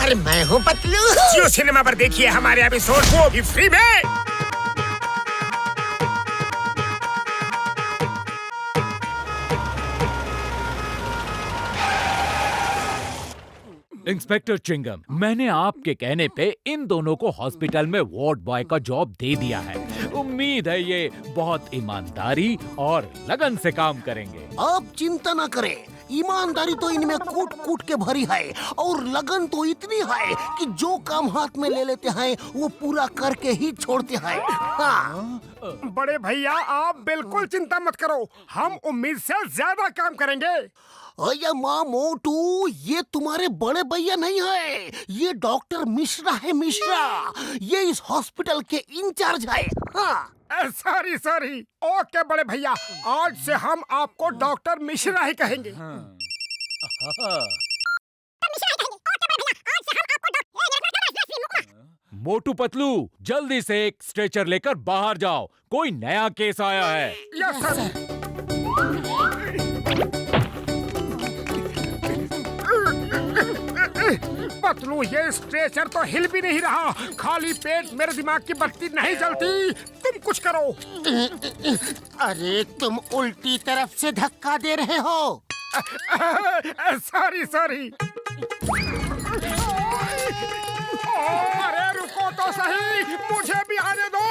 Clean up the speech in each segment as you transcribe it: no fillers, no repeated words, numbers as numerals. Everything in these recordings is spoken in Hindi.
और मैं हूँ पतलू। जियो सिनेमा पर देखिए हमारे एपिसोड को भी फ्री में। इंस्पेक्टर चिंगम, मैंने आपके कहने पे इन दोनों को हॉस्पिटल में वार्ड बॉय का जॉब दे दिया है। उम्मीद है ये बहुत ईमानदारी और लगन से काम करेंगे। आप चिंता न करें, ईमानदारी तो इनमें कूट कूट के भरी है और लगन तो इतनी है कि जो काम हाथ में ले लेते हैं वो पूरा करके ही छोड़ते हैं। हाँ। बड़े भैया आप बिल्कुल चिंता मत करो, हम उम्मीद से ज्यादा काम करेंगे। अरे माँ मोटू, ये तुम्हारे बड़े भैया नहीं है, ये डॉक्टर मिश्रा है। मिश्रा ये इस हॉस्पिटल के इंचार्ज है। हाँ। सॉरी ओके बड़े भैया, आज से हम आपको डॉक्टर मिश्रा ही कहेंगे। मोटू पतलू, जल्दी से एक स्ट्रेचर लेकर बाहर जाओ, कोई नया केस आया है। Yes sir. पतलू, ये स्ट्रेचर तो हिल भी नहीं रहा, खाली पेट मेरे दिमाग की बत्ती नहीं जलती। तुम कुछ करो। अरे तुम उल्टी तरफ से धक्का दे रहे हो। सॉरी। अरे रुको तो सही, मुझे भी आने दो।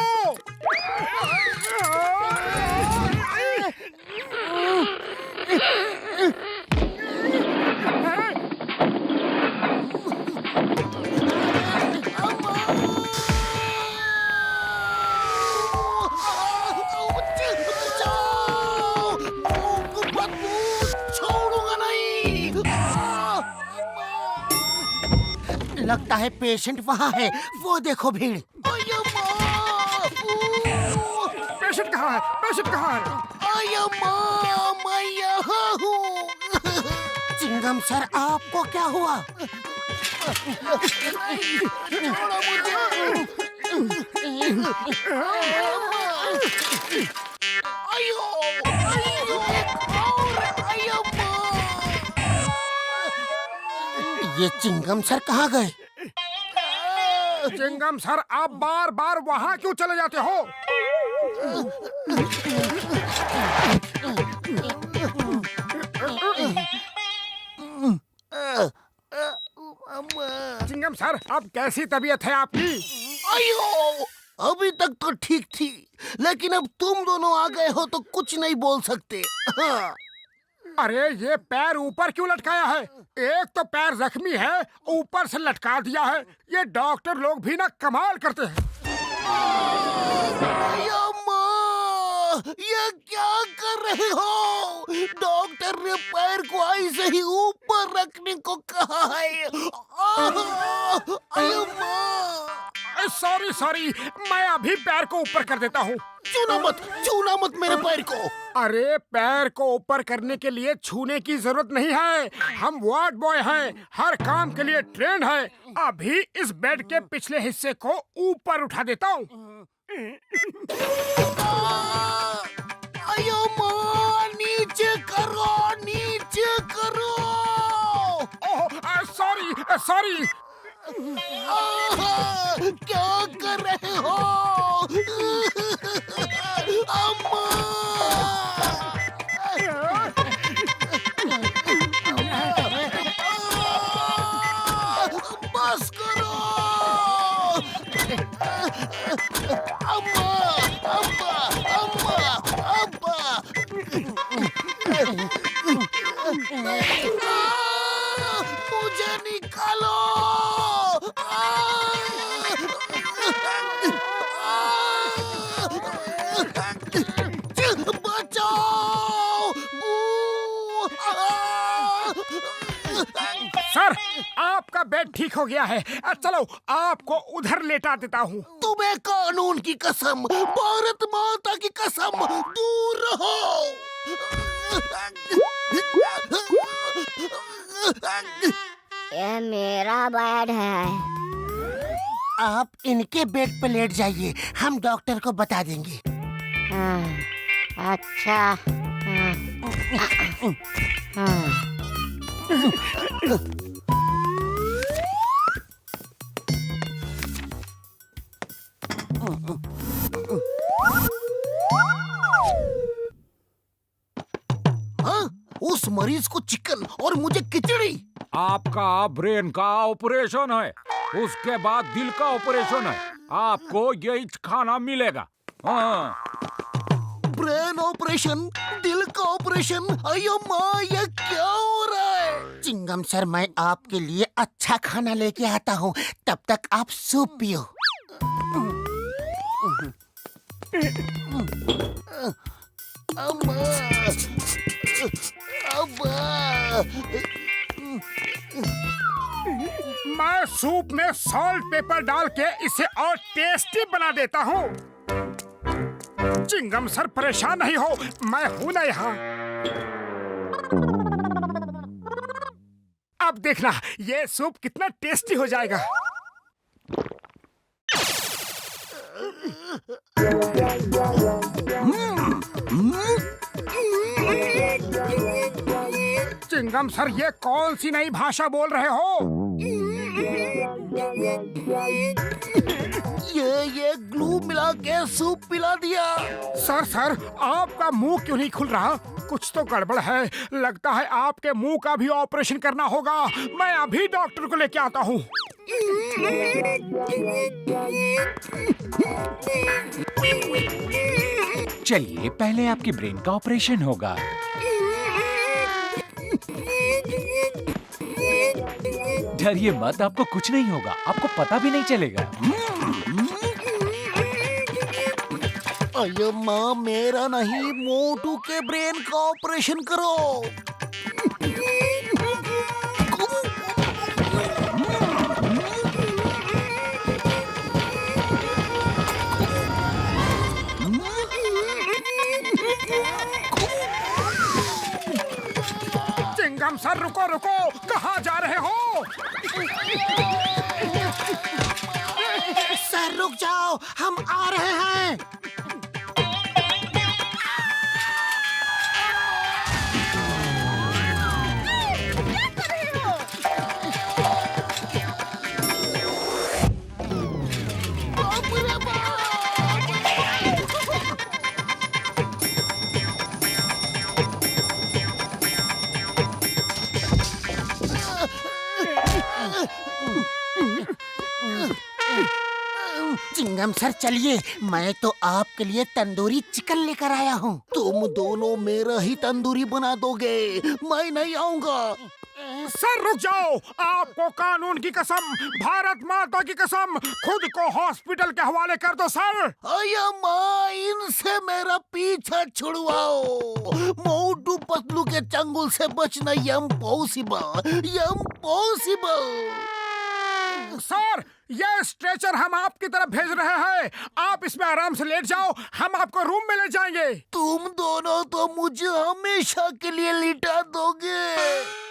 लगता है पेशेंट वहाँ है, वो देखो भीड़। पेशेंट कहाँ है? मैं यहाँ हूँ। चिंगम सर, आपको क्या हुआ? ये चिंगम सर कहाँ गए? चिंगम सर, आप बार बार वहाँ क्यों चले जाते हो? चिंगम सर, अब कैसी तबीयत है आपकी? अयो, अभी तक तो ठीक थी, लेकिन अब तुम दोनों आ गए हो तो कुछ नहीं बोल सकते। हाँ। अरे ये पैर ऊपर क्यों लटकाया है? एक तो पैर जख्मी है, ऊपर से लटका दिया है। ये डॉक्टर लोग भी ना कमाल करते हैं। ये क्या कर रहे हो? डॉक्टर ने पैर को ऐसे ही ऊपर रखने को कहा है। सॉरी, मैं अभी पैर को ऊपर कर देता हूँ। छूना मत मेरे पैर को। अरे पैर को ऊपर करने के लिए छूने की जरूरत नहीं है, हम वार्ड बॉय हैं, हर काम के लिए ट्रेंड है। अभी इस बेड के पिछले हिस्से को ऊपर उठा देता हूँ। नीचे करो। सॉरी। क्या कर रहे हो? अम्मा! बस करो। अम्मा! मुझे निकालो। सर, आपका बेड ठीक हो गया है, चलो आपको उधर लेटा देता हूँ। तुम्हें कानून की कसम, भारत माता की कसम, दूर रहो। ये मेरा बेड है। आप इनके बेड पे लेट जाइए, हम डॉक्टर को बता देंगे। अच्छा। मरीज को चिकन और मुझे खिचड़ी। आपका ब्रेन का ऑपरेशन है, उसके बाद दिल का ऑपरेशन है। आपको यही खाना मिलेगा। हाँ। ब्रेन ऑपरेशन, दिल का ऑपरेशन, अयो माँ, ये क्या हो रहा है? चिंगम सर, मैं आपके लिए अच्छा खाना लेके आता हूँ, तब तक आप सूप पियो। मैं सूप में सॉल्ट पेपर डाल के इसे और टेस्टी बना देता हूँ। चिंगम सर परेशान नहीं हो, मैं हूं ना यहाँ। अब देखना ये सूप कितना टेस्टी हो जाएगा। चिंगम सर, ये कौन सी नई भाषा बोल रहे हो? ये ग्लू मिला के सूप पिला दिया। सर, आपका मुंह क्यों नहीं खुल रहा? कुछ तो गड़बड़ है। लगता है आपके मुंह का भी ऑपरेशन करना होगा। मैं अभी डॉक्टर को लेके आता हूँ। चलिए, पहले आपकी ब्रेन का ऑपरेशन होगा। डरिए मत, आपको कुछ नहीं होगा, आपको पता भी नहीं चलेगा। अयो माँ, मेरा नहीं, मोटू के ब्रेन का ऑपरेशन करो। चिंगम सर, रुको, कहाँ जा रहे हो? सर रुक जाओ, हम आ रहे हैं। चिंगम सर, चलिए, मैं तो आपके लिए तंदूरी चिकन लेकर आया हूँ। तुम दोनों मेरा ही तंदूरी बना दोगे, मैं नहीं आऊँगा। सर रुक जाओ, आपको कानून की कसम, भारत माता की कसम, खुद को हॉस्पिटल के हवाले कर दो सर। अया माँ, इनसे मेरा पीछा छुड़वाओ। मोटू पतलू के चंगुल से बचना इम्पॉसिबल। सर, ये स्ट्रेचर हम आपकी तरफ भेज रहे हैं। आप इसमें आराम से लेट जाओ, हम आपको रूम में ले जाएंगे। तुम दोनों तो मुझे हमेशा के लिए लिटा दोगे।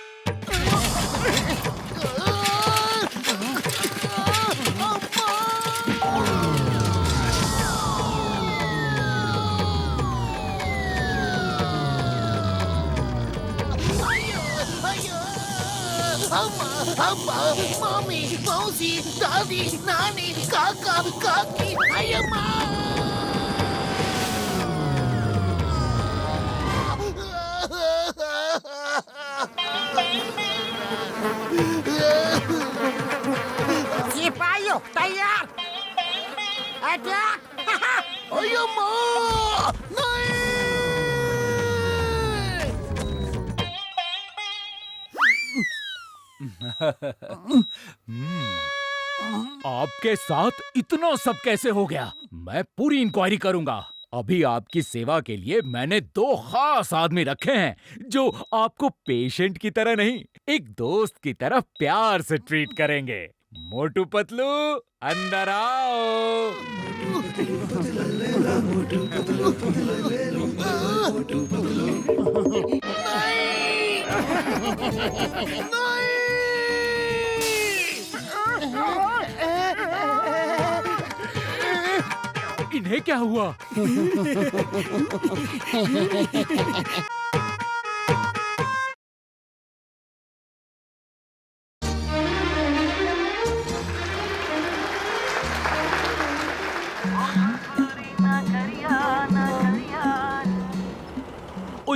मम्मी, मौसी, दादी, नानी, काका, काकी, अय्यम्मा। सिपाहियों तैयार, अटैक। अय्यम्मा, नहीं। आपके साथ इतना सब कैसे हो गया? मैं पूरी इंक्वायरी करूंगा। अभी आपकी सेवा के लिए मैंने 2 खास आदमी रखे हैं जो आपको पेशेंट की तरह नहीं, एक दोस्त की तरह प्यार से ट्रीट करेंगे। मोटू पतलू, अंदर आओ। इन्हें क्या हुआ? ओ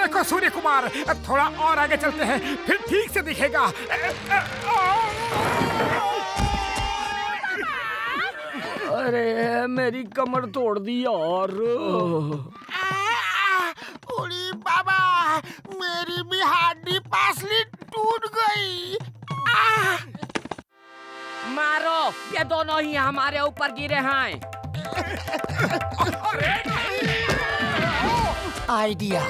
देखो सूर्य कुमार, थोड़ा और आगे चलते हैं, फिर ठीक से दिखेगा। अरे मेरी कमर तोड़ दी यार। अरे बाबा, मेरी भी हड्डी पसली टूट गई। मारो, ये दोनों ही हमारे ऊपर गिरे हैं। आइडिया।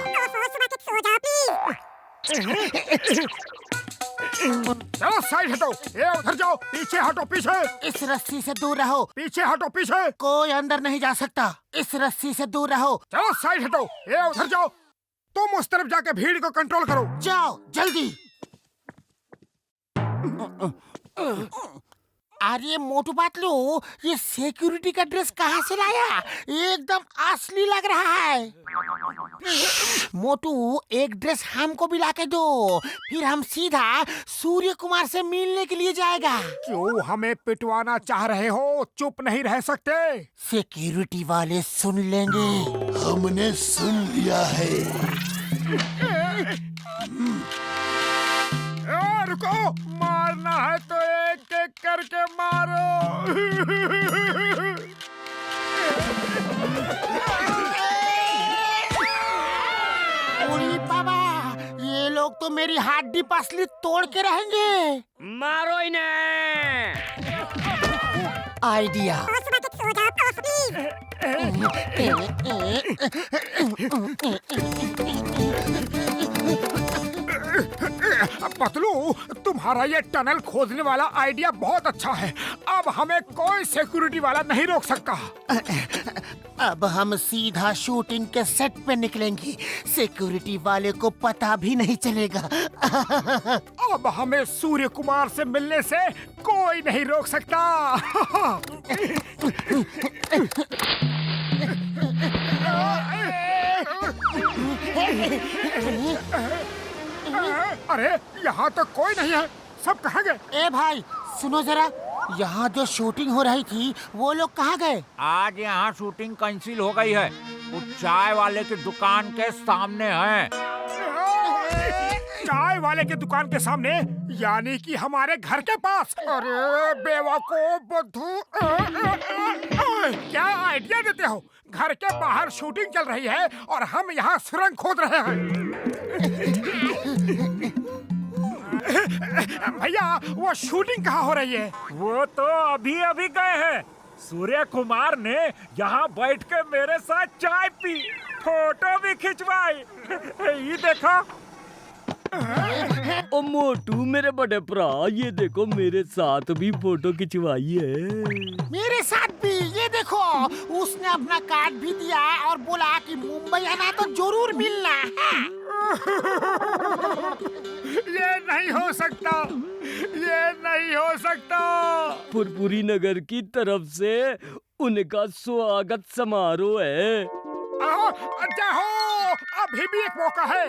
चलो साइड हटो, ये उधर जाओ, पीछे हटो, पीछे। इस रस्सी से दूर रहो। पीछे हटो, पीछे। कोई अंदर नहीं जा सकता। इस रस्सी से दूर रहो। चलो साइड हटो, ये उधर जाओ। तुम उस तरफ जाके भीड़ को कंट्रोल करो। जाओ जल्दी। अरे मोटू पतलू, ये सिक्योरिटी का ड्रेस कहाँ से लाया? एकदम असली लग रहा है। मोटू, एक ड्रेस हमको भी लाके दो, फिर हम सीधा सूर्य कुमार से मिलने के लिए जाएगा। क्यों हमें पिटवाना चाह रहे हो? चुप नहीं रह सकते। सिक्योरिटी वाले सुन लेंगे। हमने सुन लिया है। रुको, मारना है तो एक एक करके मारो। अरे बाबा, ये लोग तो मेरी हड्डी पसली तोड़ के रहेंगे। मारो इन्हें। आइडिया। पतलू, तुम्हारा ये टनल खोदने वाला आइडिया बहुत अच्छा है। अब हमें कोई सिक्योरिटी वाला नहीं रोक सकता। अब हम सीधा शूटिंग के सेट पे निकलेंगे। सिक्योरिटी वाले को पता भी नहीं चलेगा। अब हमें सूर्य कुमार से मिलने से कोई नहीं रोक सकता। अरे यहाँ तो कोई नहीं है, सब कहाँ गए? ए भाई सुनो जरा, यहाँ जो शूटिंग हो रही थी वो लोग कहाँ गए? आज यहाँ शूटिंग कैंसिल हो गई है। वो चाय वाले की दुकान के सामने है। चाय वाले की दुकान के सामने, यानी कि हमारे घर के पास। अरे बेवकूफ बुद्धू, क्या आइडिया देते हो? घर के बाहर शूटिंग चल रही है और हम यहाँ सुरंग खोद रहे हैं। भैया, वो शूटिंग कहाँ हो रही है? वो तो अभी अभी गए हैं। सूर्य कुमार ने यहाँ बैठ के मेरे साथ चाय पी, फोटो भी खिंचवाई। ये देखो। ओ मोटू मेरे बड़े भरा, ये देखो मेरे साथ भी फोटो खिंचवाई है। मेरे साथ भी, ये देखो, उसने अपना कार्ड भी दिया और बोला कि मुंबई आना तो जरूर मिलना है। ये नहीं हो सकता, ये नहीं हो सकता। फुरफुरी नगर की तरफ से उनका स्वागत समारोह है। जाओ, अभी भी एक मौका है।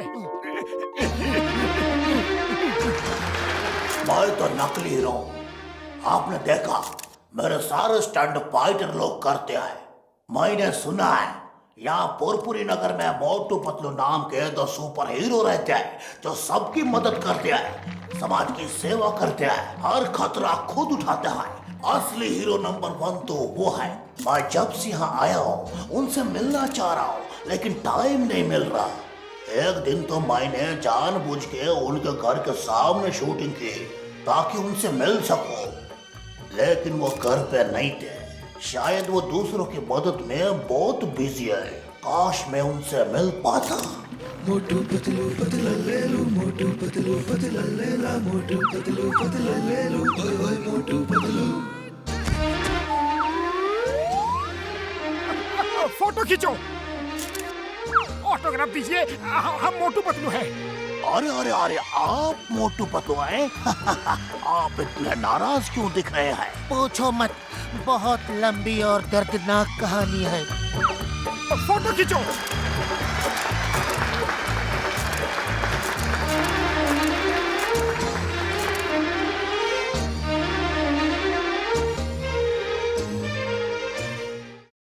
मैं तो नकली हीरो हूँ। आपने देखा, मेरे सारे स्टंट फाइटर लोग करते हैं। मैंने सुना है यहाँ पुरपुरी नगर में मोटू पतलू नाम के 2 सुपर हीरो रहते हैं जो सबकी मदद करते हैं, समाज की सेवा करते हैं, हर खतरा खुद उठाते हैं। असली हीरो नंबर 1 तो वो है। मैं जब से यहाँ आया हूँ उनसे मिलना चाह रहा हूँ, लेकिन टाइम नहीं मिल रहा। एक दिन तो मैंने जानबूझ के उनके घर के सामने शूटिंग की ताकि उनसे मिल सकूं, लेकिन वो घर पे नहीं थे। शायद वो दूसरों की मदद में बहुत बिजी है। काश मैं उनसे मिल पाता। मोटू पतलू पतलल्लेलू, मोटू पतलू पतलल्लेला, मोटू पतलू पतलल्लेलू, ओए ओए मोटू पतलू। फोटो खींचो, ऑटोग्राफ दीजिए, हम मोटू पतलू हैं। अरे अरे अरे, आप मोटू पतलू हैं? आप इतने नाराज क्यों दिख रहे हैं? पूछो मत, बहुत लंबी और दर्दनाक कहानी है। फोटो खींचो।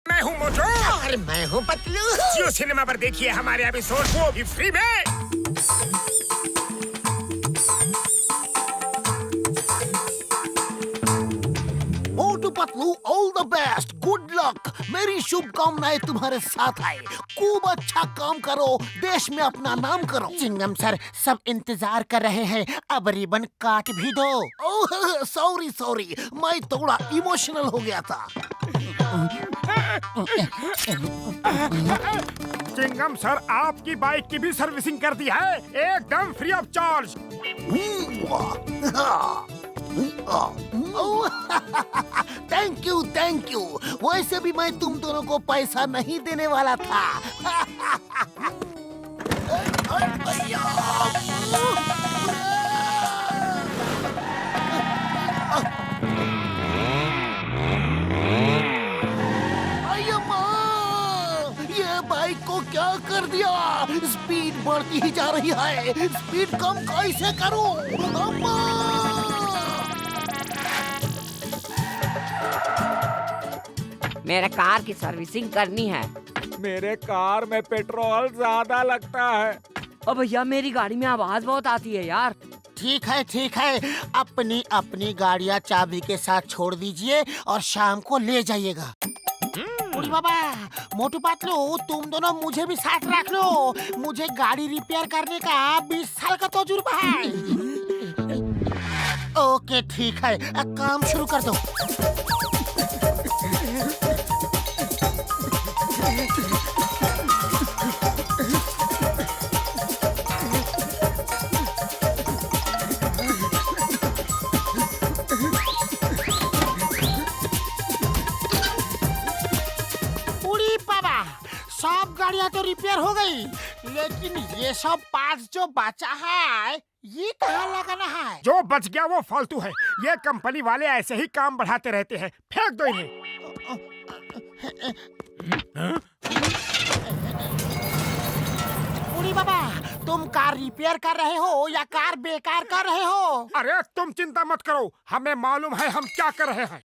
मैं हूँ मोटू। सर, मैं हूँ पतलू। जियो सिनेमा पर देखिए हमारे एपिसोड को भी फ्री में। Motu Patlu, all the best, good luck. मेरी शुभकामनाएं तुम्हारे साथ आए। खूब अच्छा काम करो, देश में अपना नाम करो। चिंगम सर, सब इंतजार कर रहे हैं, अब रिबन काट भी दो। ओह सॉरी, मैं थोड़ा इमोशनल हो गया था। चिंगम सर, आपकी बाइक की भी सर्विसिंग कर दी है, एकदम free of charge. Thank you. वैसे भी मैं तुम दोनों को पैसा नहीं देने वाला था। ये बाइक को क्या कर दिया? स्पीड बढ़ती ही जा रही है। स्पीड कम कैसे करूं? अम्मा! मेरे कार की सर्विसिंग करनी है। मेरे कार में पेट्रोल ज्यादा लगता है। अब भैया मेरी गाड़ी में आवाज बहुत आती है यार। ठीक है, अपनी अपनी गाड़ियाँ चाबी के साथ छोड़ दीजिए और शाम को ले जाइएगा। उड़ी बाबा, मोटू पतलू, तुम दोनों मुझे भी साथ रख लो। मुझे गाड़ी रिपेयर करने का 20 साल का तजुर्बा है। ओके ठीक है, काम शुरू कर दो। सब गाड़ियाँ तो रिपेयर हो गई, लेकिन ये सब पार्ट्स जो बचा है, ये कहाँ लगाना है? जो बच गया वो फालतू है। ये कंपनी वाले ऐसे ही काम बढ़ाते रहते हैं, फेंक दो इन्हें। उड़ी बाबा, तुम कार रिपेयर कर रहे हो या कार बेकार कर रहे हो? अरे तुम चिंता मत करो, हमें मालूम है हम क्या कर रहे हैं।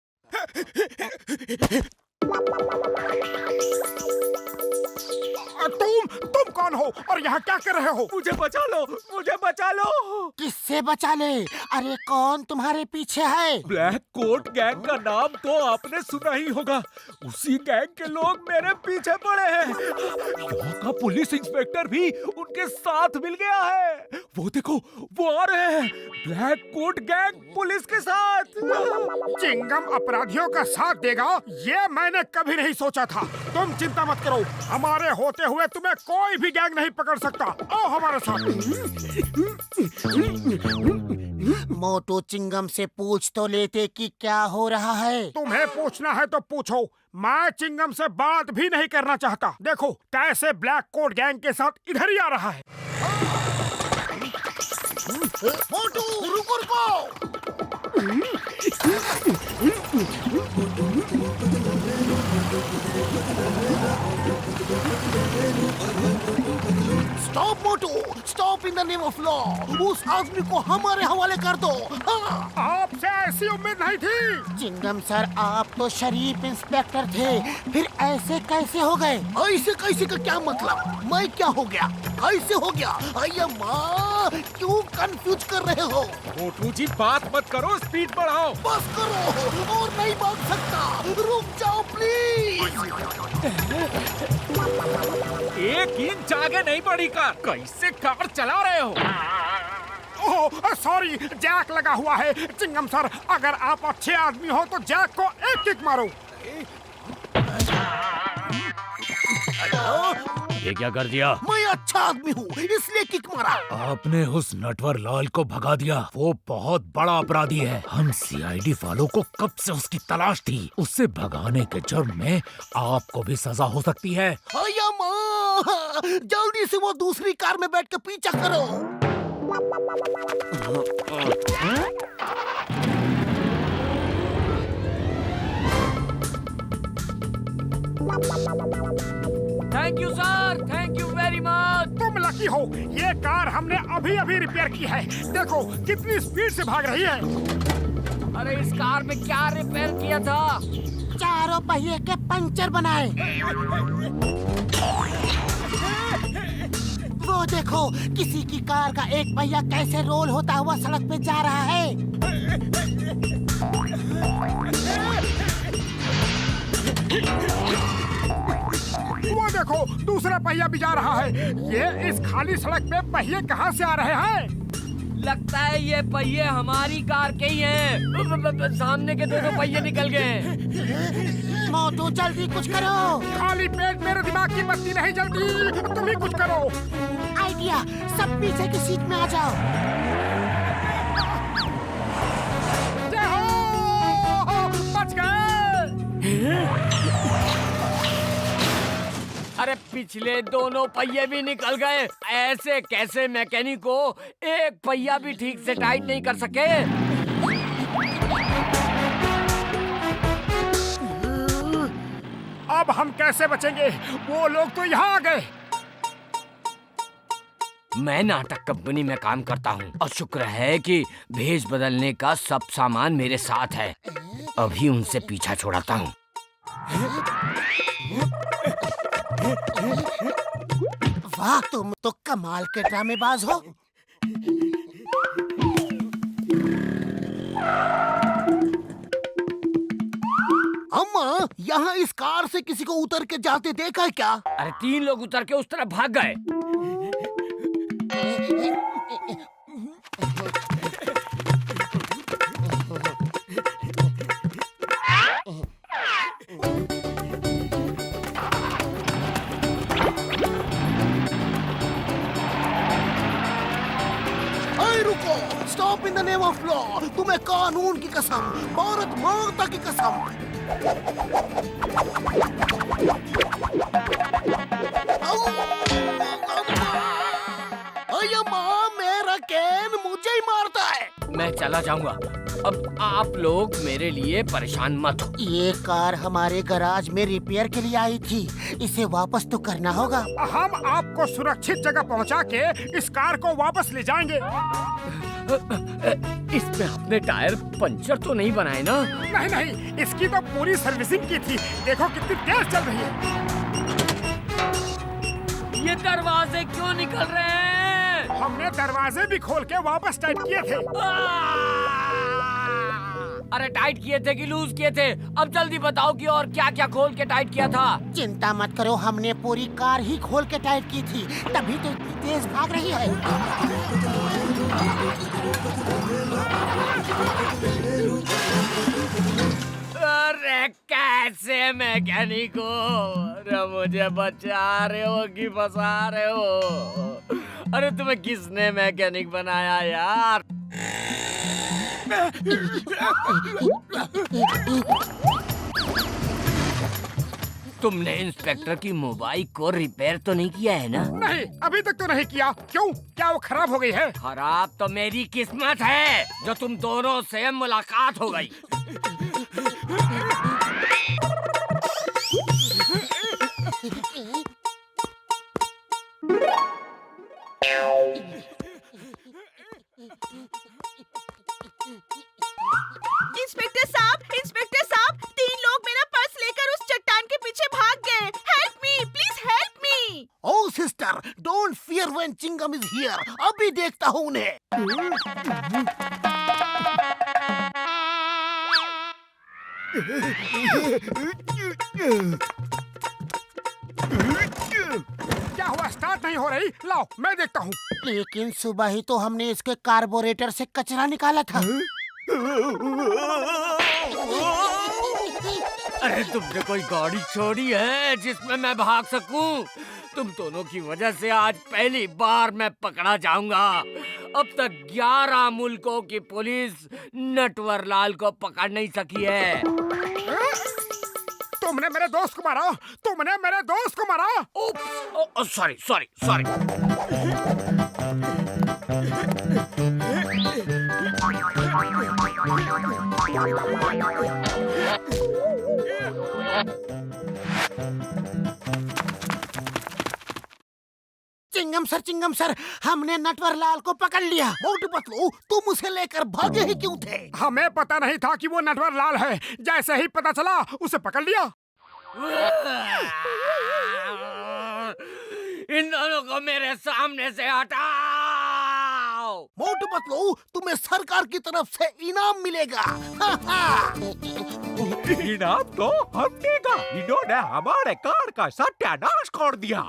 तुम कौन हो और यहाँ क्या कर रहे हो? मुझे बचा लो। किससे बचा ले? अरे कौन तुम्हारे पीछे है? ब्लैक कोट गैंग का नाम तो आपने सुना ही होगा। उसी गैंग के लोग मेरे पीछे पड़े हैं। यहाँ का पुलिस इंस्पेक्टर भी उनके साथ मिल गया है। वो देखो, वो आ रहे हैं, ब्लैक कोट गैंग पुलिस के साथ। चिंगम अपराधियों का साथ देगा, ये मैंने कभी नहीं सोचा था। तुम चिंता मत करो, हमारे होते हुए तुम्हें कोई भी गैंग नहीं पकड़ सकता। आओ हमारे साथ। मोटू चिंगम से पूछ तो लेते कि क्या हो रहा है। तुम्हें पूछना है तो पूछो, मैं चिंगम से बात भी नहीं करना चाहता। देखो कैसे ब्लैक कोट गैंग के साथ इधर ही आ रहा है। मोटू रुको। Stop Motu, stop in the name of law. उस आदमी को हमारे हवाले कर दो। हाँ। आपसे ऐसी उम्मीद नहीं थी। चिंगम सर, आप तो शरीफ इंस्पेक्टर थे, फिर ऐसे कैसे हो गए? ऐसे कैसे का क्या मतलब? मैं क्या हो गया? कैसे हो गया? अय्या माँ, क्यों कंफ्यूज कर रहे हो? मोटू जी बात मत करो, स्पीड बढ़ाओ। बस करो, और नहीं भाग सकता। रुक जाओ प्लीज। एक इंच आगे नहीं बढ़ी कार। कैसे कार चला रहे हो? ओह सॉरी, जैक लगा हुआ है। चिंगम सर, अगर आप अच्छे आदमी हो तो जैक को एक किक मारो। ये क्या कर दिया? मैं अच्छा आदमी हूँ, इसलिए किक मारा। आपने उस नटवर लाल को भगा दिया। वो बहुत बड़ा अपराधी है। हम सीआईडी वालों को कब से उसकी तलाश थी। उससे भगाने के जुर्म में आपको भी सजा हो सकती है। अय्या माँ, जल्दी से वो दूसरी कार में बैठ के पीछा करो। Thank you sir, thank you very much. तुम लकी हो, ये कार हमने अभी अभी रिपेयर की है। देखो कितनी स्पीड से भाग रही है। अरे इस कार में क्या रिपेयर किया था? चारों पहिए के पंचर बनाए। वो देखो, किसी की कार का एक पहिया कैसे रोल होता हुआ सड़क पे जा रहा है। वो देखो, दूसरा पहिया भी जा रहा है। ये इस खाली सड़क पे पहिए कहाँ से आ रहे हैं? लगता है ये पहिए हमारी कार के ही हैं। सामने के दोनों पहिए निकल गए। मोटू जल्दी कुछ करो। खाली पेट मेरे दिमाग की बत्ती नहीं जलती, तुम ही कुछ करो। आइडिया, सब पीछे की सीट में आ जाओ। जय हो, बच गए। अरे पिछले दोनों पहिए भी निकल गए। ऐसे कैसे मैकेनिक को एक पहिया भी ठीक से टाइट नहीं कर सके? अब हम कैसे बचेंगे? वो लोग तो यहाँ आ गए। मैं नाटक कंपनी में काम करता हूँ और शुक्र है कि भेष बदलने का सब सामान मेरे साथ है। अभी उनसे पीछा छुड़ाता हूँ। वाह, तुम तो कमाल के ड्रामेबाज हो। अम्मा, यहाँ इस कार से किसी को उतर के जाते देखा है क्या? अरे 3 लोग उतर के उस तरफ भाग गए। रुको, stop in the name of law. तुम्हें कानून की कसम, भारत माता की कसम। माँ, मेरा कैन मुझे ही मारता है। मैं चला जाऊंगा। अब आप लोग मेरे लिए परेशान मत हो। ये कार हमारे गैराज में रिपेयर के लिए आई थी, इसे वापस तो करना होगा। हम आपको सुरक्षित जगह पहुंचा के इस कार को वापस ले जाएंगे। इसमें आपने टायर पंचर तो नहीं बनाए ना? नहीं नहीं, इसकी तो पूरी सर्विसिंग की थी। देखो कितनी तेज चल रही है। ये दरवाजे क्यों निकल रहे हैं? हमने दरवाजे भी खोल के वापस टाइट किए थे। अरे टाइट किए थे कि लूज किए थे? अब जल्दी बताओ कि और क्या क्या खोल के टाइट किया था? चिंता मत करो, हमने पूरी कार ही खोल के टाइट की थी, तभी तो इतनी तेज भाग रही है। अरे कैसे मैकेनिक हो? अरे मुझे बचा रहे हो कि फंसा रहे हो? अरे तुम्हें किसने मैकेनिक बनाया यार? तुमने इंस्पेक्टर की मोबाइल को रिपेयर तो नहीं किया है ना? नहीं, अभी तक तो नहीं किया। क्यों? क्या वो खराब हो गई है? खराब तो मेरी किस्मत है जो तुम दोनों से मुलाकात हो गई। इंस्पेक्टर साहब, 3 लोग मेरा पर्स लेकर उस चट्टान के पीछे भाग गए। Help me, please help me. Oh sister, don't fear when Chingum is here. अभी देखता हूँ उन्हें। क्या हुआ? स्टार्ट नहीं हो रही? लाओ मैं देखता हूँ। लेकिन सुबह ही तो हमने इसके कार्बोरेटर से कचरा निकाला था। अरे तुमने कोई गाड़ी छोड़ी है जिसमें मैं भाग सकूं? तुम दोनों की वजह से आज पहली बार मैं पकड़ा जाऊंगा। अब तक 11 मुल्कों की पुलिस नटवरलाल को पकड़ नहीं सकी है। तुमने मेरे दोस्त को मारा। तुमने मेरे दोस्त को मारा। Sorry sorry sorry. Chingum sir, हमने नटवर लाल को पकड़ लिया। मोटू पतलू, तुम उसे लेकर भागे ही क्यों थे? हमें पता नहीं था कि वो नटवर लाल है, जैसे ही पता चला उसे पकड़ लिया। इन दोनों को मेरे सामने से हटाओ। मोटू पतलू, तुम्हें सरकार की तरफ से इनाम मिलेगा। हा, हा। इनाम तो हम देगा। इन्होंने हमारे कार्ड का सत्यानाश कर दिया।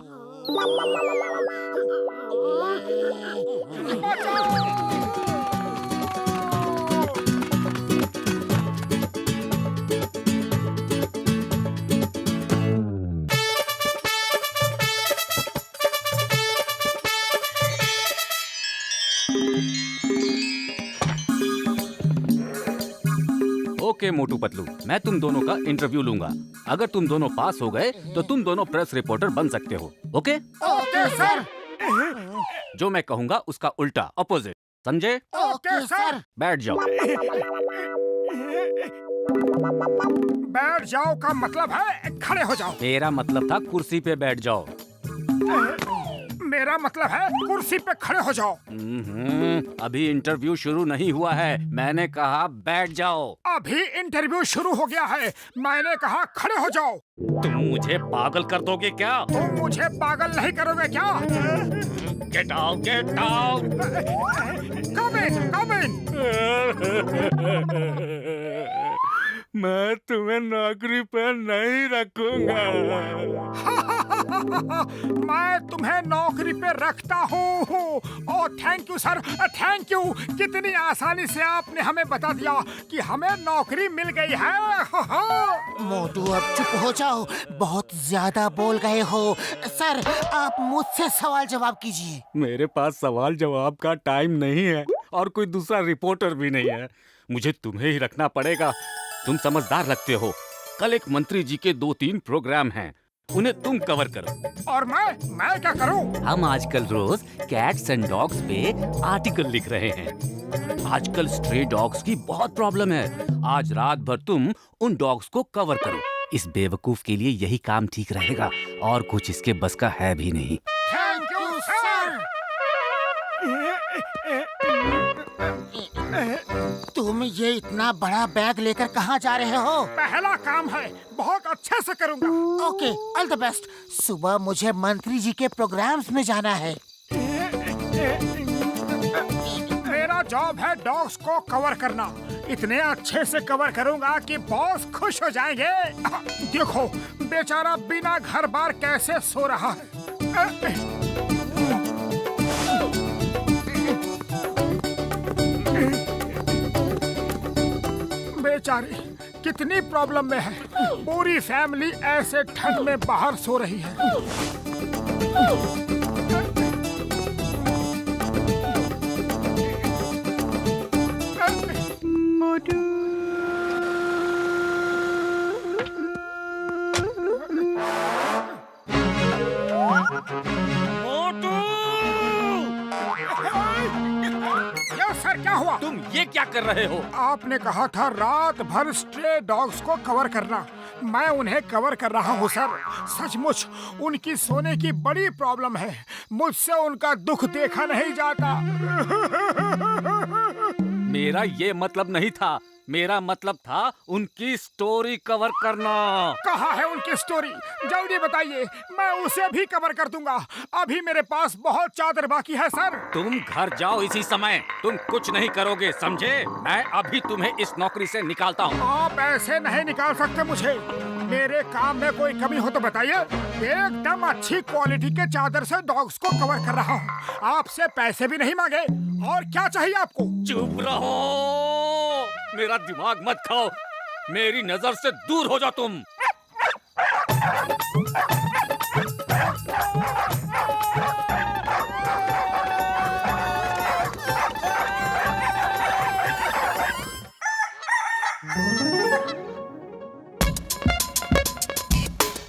ओके मोटू पतलू, मैं तुम दोनों का इंटरव्यू लूंगा। अगर तुम दोनों पास हो गए तो तुम दोनों प्रेस रिपोर्टर बन सकते हो। ओके? Okay sir. जो मैं कहूँगा उसका उल्टा, अपोजिट, समझे? Okay sir. बैठ जाओ। बैठ जाओ का मतलब है खड़े हो जाओ। मेरा मतलब था कुर्सी पे बैठ जाओ। मेरा मतलब है कुर्सी पे खड़े हो जाओ। अभी इंटरव्यू शुरू नहीं हुआ है, मैंने कहा बैठ जाओ। अभी इंटरव्यू शुरू हो गया है, मैंने कहा खड़े हो जाओ। तुम मुझे पागल कर दोगे क्या? तुम मुझे पागल नहीं करोगे क्या? Get out, get out. Come in, come in. मैं तुम्हें नौकरी पे नहीं रखूंगा। मैं तुम्हें नौकरी पे रखता हूँ। Oh thank you sir, thank you. कितनी आसानी से आपने हमें बता दिया कि हमें नौकरी मिल गई है। मोटू अब चुप हो जाओ, बहुत ज्यादा बोल गए हो। सर आप मुझसे सवाल जवाब कीजिए। मेरे पास सवाल जवाब का टाइम नहीं है और कोई दूसरा रिपोर्टर भी नहीं है। मुझे तुम्हें ही रखना पड़ेगा। तुम समझदार लगते हो। कल एक मंत्री जी के 2-3 प्रोग्राम हैं, उन्हें तुम कवर करो। और मैं क्या करूं? हम आजकल रोज कैट्स एंड डॉग्स पे आर्टिकल लिख रहे हैं। आजकल स्ट्रे डॉग्स की बहुत प्रॉब्लम है। आज रात भर तुम उन डॉग्स को कवर करो। इस बेवकूफ के लिए यही काम ठीक रहेगा और कुछ इसके बस का है भी नहीं। Thank you sir. तुम ये इतना बड़ा बैग लेकर कहाँ जा रहे हो? पहला काम है, बहुत अच्छे से करूंगा। Okay, all the best. सुबह मुझे मंत्री जी के प्रोग्राम्स में जाना है। मेरा जॉब है डॉग्स को कवर करना। इतने अच्छे से कवर करूंगा कि बॉस खुश हो जाएंगे। देखो बेचारा बिना घर बार कैसे सो रहा है। बेचारी कितनी प्रॉब्लम में है। पूरी फैमिली ऐसे ठंड में बाहर सो रही है। मोटू सर, क्या हुआ? तुम ये क्या कर रहे हो? आपने कहा था रात भर स्ट्रे डॉग्स को कवर करना। मैं उन्हें कवर कर रहा हूँ सर। सचमुच उनकी सोने की बड़ी प्रॉब्लम है। मुझसे उनका दुख देखा नहीं जाता। मेरा ये मतलब नहीं था। मेरा मतलब था उनकी स्टोरी कवर करना। कहाँ है उनकी स्टोरी? जल्दी बताइए, मैं उसे भी कवर कर दूंगा। अभी मेरे पास बहुत चादर बाकी है सर। तुम घर जाओ इसी समय। तुम कुछ नहीं करोगे, समझे? मैं अभी तुम्हें इस नौकरी से निकालता हूँ। आप ऐसे नहीं निकाल सकते मुझे। मेरे काम में कोई कमी हो तो बताइए। एकदम अच्छी क्वालिटी के चादर से डॉग्स को कवर कर रहा हूँ। आपसे पैसे भी नहीं मांगे। और क्या चाहिए आपको? चुप रहो, मेरा दिमाग मत खाओ। मेरी नजर से दूर हो जाओ तुम।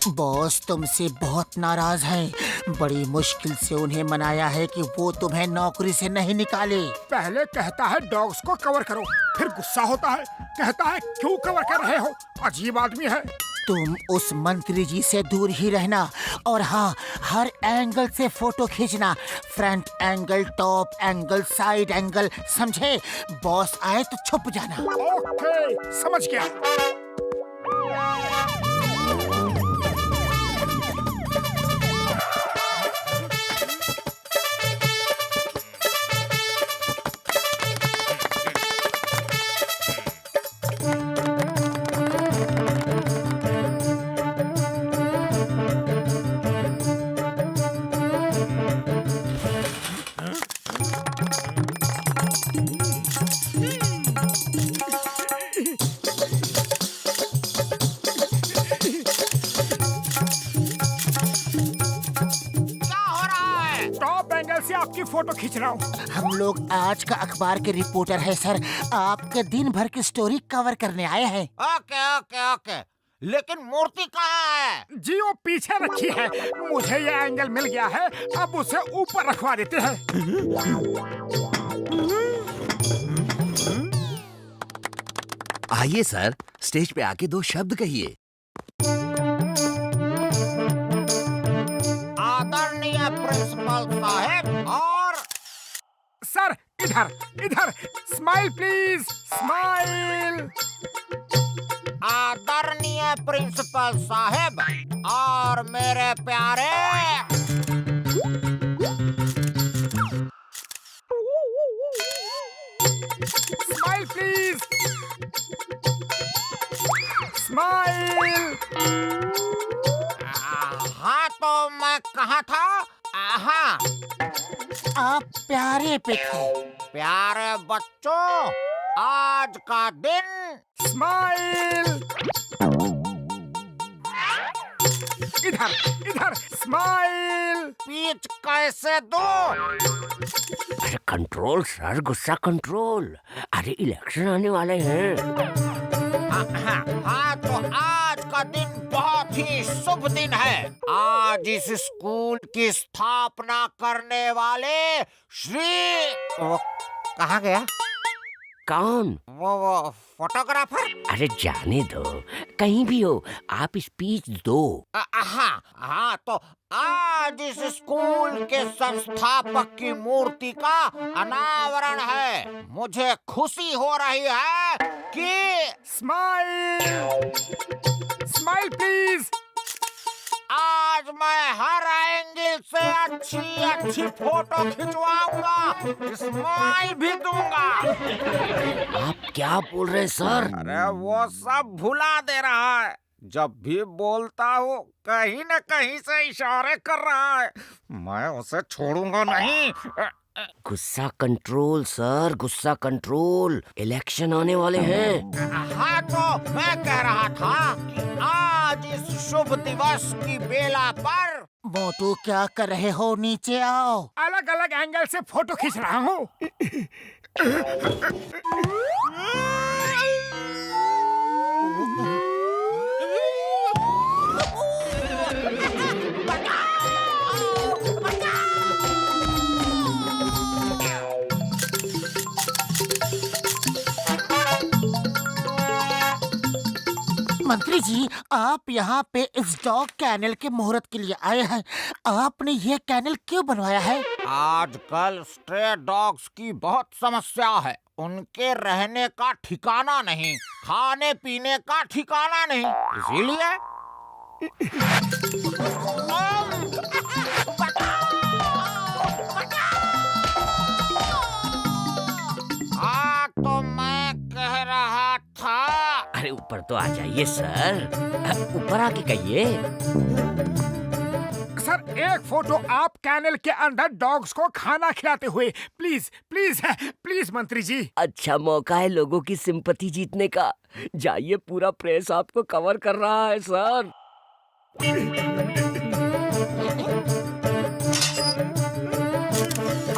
बॉस तुमसे बहुत नाराज हैं। बड़ी मुश्किल से उन्हें मनाया है कि वो तुम्हें नौकरी से नहीं निकाले। पहले कहता है डॉग्स को कवर करो, फिर गुस्सा होता है, कहता है क्यों कवर कर रहे हो। अजीब आदमी है। तुम उस मंत्री जी से दूर ही रहना और हाँ, हर एंगल से फोटो खींचना। Front angle, top angle, side angle, समझे? बॉस आए तो छुप जाना। ओके, समझ गया। से आपकी फोटो खींच रहा हूँ। हम लोग आज का अखबार के रिपोर्टर है सर, आपके दिन भर की स्टोरी कवर करने आए हैं। ओके ओके ओके, लेकिन मूर्ति कहाँ है? जी वो पीछे रखी है, मुझे ये एंगल मिल गया है, अब उसे ऊपर रखवा देते हैं। आइए सर, स्टेज पे आके 2 शब्द कहिए। आदरणीय प्रिंसिपल साहब और सर इधर इधर, स्माइल प्लीज, स्माइल। आदरणीय प्रिंसिपल साहब और मेरे प्यारे स्माइल प्लीज, स्माइल। हाँ तो मैं कहाँ था? हाँ, आप प्यारे पे थे। प्यारे बच्चों, आज का दिन स्माइल। इधर इधर, स्माइल। स्पीच कैसे दो? अरे कंट्रोल सर, गुस्सा कंट्रोल। अरे इलेक्शन आने वाले हैं। हाँ तो आज का दिन बहुत ही शुभ दिन है। आज इस स्कूल की स्थापना करने वाले श्री, वो कहाँ गया? कौन? वो फोटोग्राफर। अरे जाने दो, कहीं भी हो, आप स्पीच दो। हाँ तो आज इस स्कूल के संस्थापक की मूर्ति का अनावरण है। मुझे खुशी हो रही है कि स्माइल, स्माइल प्लीज। आज मैं हर एंगल से अच्छी अच्छी फोटो खिंचवाऊंगा, स्माइल भी दूंगा। आप क्या बोल रहे हैं सर? अरे वो सब भुला दे रहा है। जब भी बोलता हूँ कहीं न कहीं से इशारे कर रहा है। मैं उसे छोड़ूंगा नहीं। गुस्सा कंट्रोल सर, गुस्सा कंट्रोल। इलेक्शन आने वाले हैं। हाँ तो मैं कह रहा था कि आज इस शुभ दिवस की बेला पर मोटू क्या कर रहे हो? नीचे आओ। अलग अलग एंगल से फोटो खींच रहा हूँ। मंत्री जी, आप यहाँ पे इस डॉग कैनल के मुहूर्त के लिए आए हैं। आपने ये कैनल क्यों बनवाया है? आजकल स्ट्रे डॉग्स की बहुत समस्या है। उनके रहने का ठिकाना नहीं, खाने पीने का ठिकाना नहीं, इसीलिए तो मैं कह रहा था। अरे ऊपर तो आ जाइए सर, ऊपर आके कहिए। सर एक फोटो आप कैनल के अंदर डॉग्स को खाना खिलाते हुए, प्लीज प्लीज प्लीज मंत्री जी। अच्छा मौका है लोगों की सिंपैथी जीतने का। जाइए, पूरा प्रेस आपको कवर कर रहा है सर।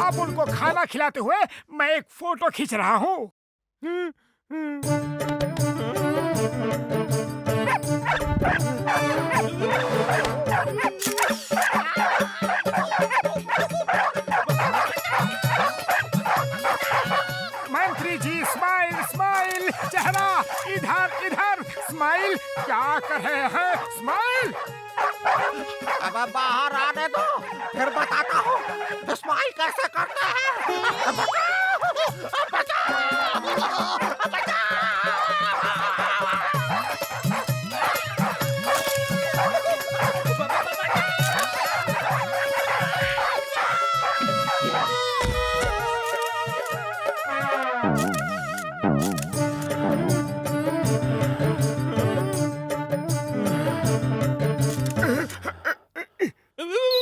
अब उनको खाना खिलाते हुए मैं एक फोटो खींच रहा हूँ। मंत्री जी स्माइल स्माइल, चेहरा इधर इधर, स्माइल, क्या कर रहे हैं? स्माइल! अब बाहर आने दो, फिर बताता हूँ स्माइल कैसे करते हैं।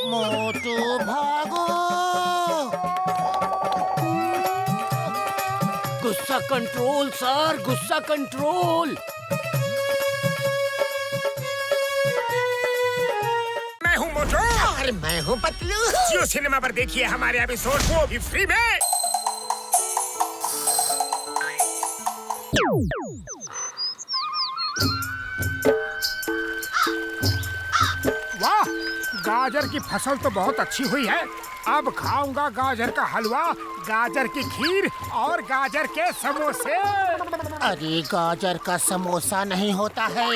मोटू भागो। गुस्सा कंट्रोल सर, गुस्सा कंट्रोल। मैं हूँ मोटू। और मैं हूँ पतलू। जियो सिनेमा पर देखिए हमारे एपिसोड को भी फ्री में। वाह, गाजर की फसल तो बहुत अच्छी हुई है। अब खाऊंगा गाजर का हलवा, गाजर की खीर और गाजर के समोसे। अरे गाजर का समोसा नहीं होता है,